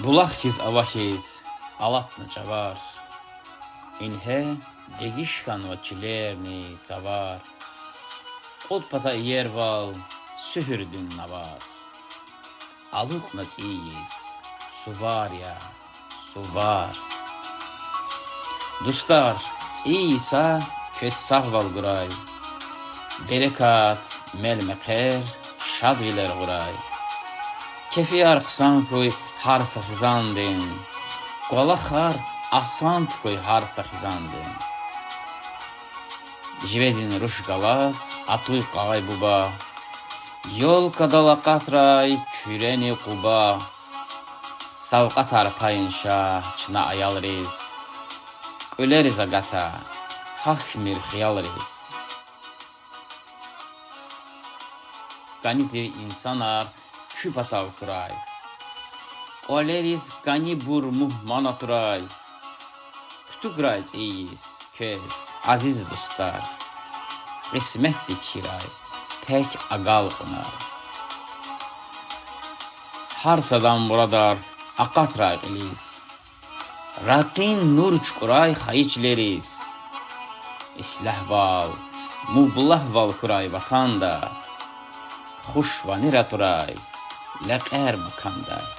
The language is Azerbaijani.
Bulaq kiz avakiz, alatna cavar. İnhe degişkan ve çilerni cavar. Odpata yerval, sühürdün navar. Alutna ciyiz, suvar ya, suvar. Dostlar, ciyisa köz sağval guray. Berekat, melmeker, şadviler guray. Kefi arqsan koy harsa xizandın. Qolaxar asant koy harsa xizandın. Jivedin ruş galas, atuy qağay buba. Yol kadala qatray, küreni quba. Savqat arpayın şah, çına ayal riz. Öleriz agata, hakmir xiyal riz. Ganidir insanar, küp atav kuray. Oleriz gani bur muhman aturay. Kutugrayz iyiyiz, köz, aziz dostlar. Qismetdik kiray, tek agal onar. Harsadan buradar, aqatray iliz. Raqin nur çukuray xayiçleriz. İslah val, mublah val kuray vatanda. Xush vanir aturay, laqer bukanda.